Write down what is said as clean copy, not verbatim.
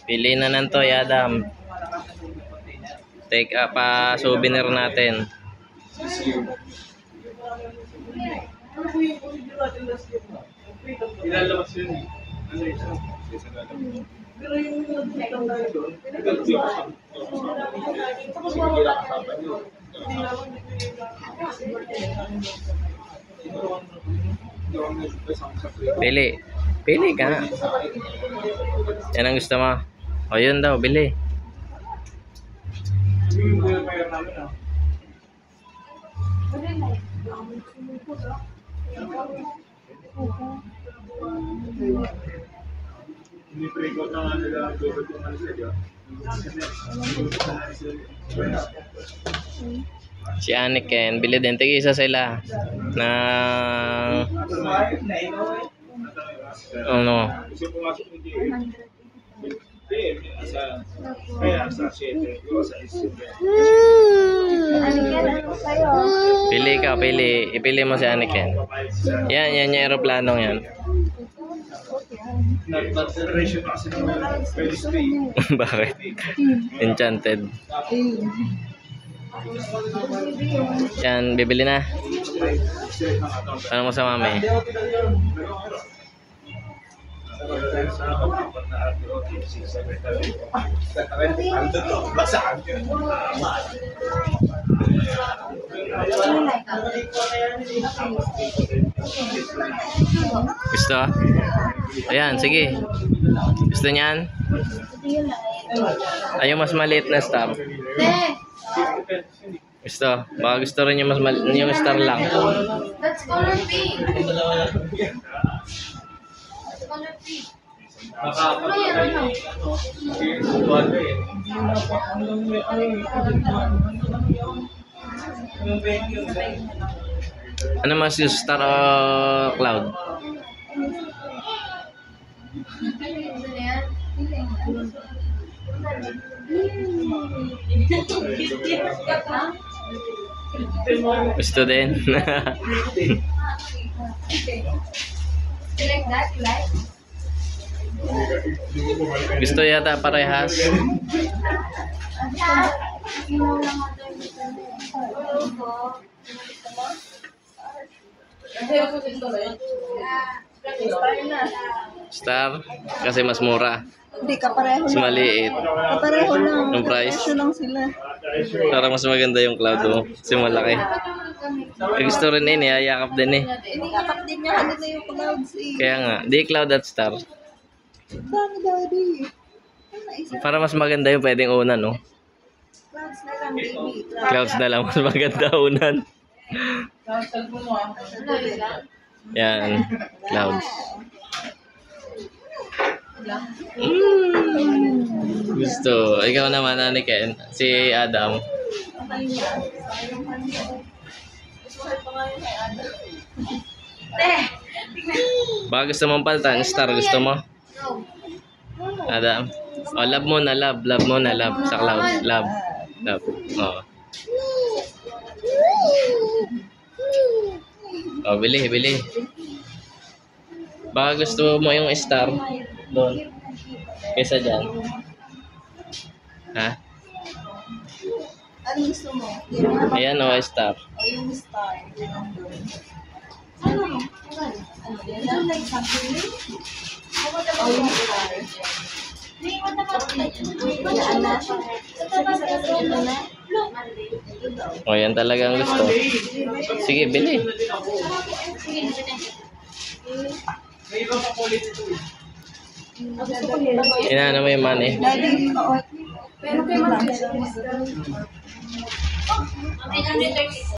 Pili na ng toy, Adam. Take up souvenir natin. Ilalabas yun eh. Ano ito? Pero yung nagtitang tayo doon, Pili. Pili ka. Yan ang gusto mo. O yun daw, bili. Si Aniken, bili din. Tig-isa sila na ano. Pili ka, pili. Ipili mo si Aniken. Yan yung aeroplanong yan. Bakit? Enchanted. Yan, bibili na. Ano mo sa mami? Gusto? Ayan, sige. Gusto niyan? Ayaw mas maliit na star. Gusto? Baka gusto rin yung mas maliit yung star lang. That's color pink. Ano mas yung star cloud? Gusto din. Gusto yata parehas. Star kasi mas mura. Hindi, kapareho Mas lang. maliit. Kapareho lang. Yung price? Presyo lang sila. Para mas maganda yung cloud mo. Kasi malaki. Gusto rin eh, niyayakap din eh. Inikakap din niya kanina yung clouds eh. Kaya nga, di cloud at star. Dami daddy. Ano naisip? Para mas maganda yung pwedeng unan, no? Clouds na lang baby. Clouds na lang, mas maganda unan. Yan, clouds. Gusto. Ikaw naman, Aniken. Si Adam. Baka gusto mong palitan, star gusto mo? Adam. Oh, love mo na love. Love mo na love. Sa cloud. Love. Love. Oh. Oh, bili, bili. Baka gusto mo yung star doon. Kesa dyan. Ha? Ano gusto mo? Ayan o, star. O yung star. Yun ang doon. Ano? Ano yan? Ano like something? O yung star. Yan na. Ito na. O, yan talagang gusto. Sige, bili. Inaano mo yung money? Daddy, Pero kay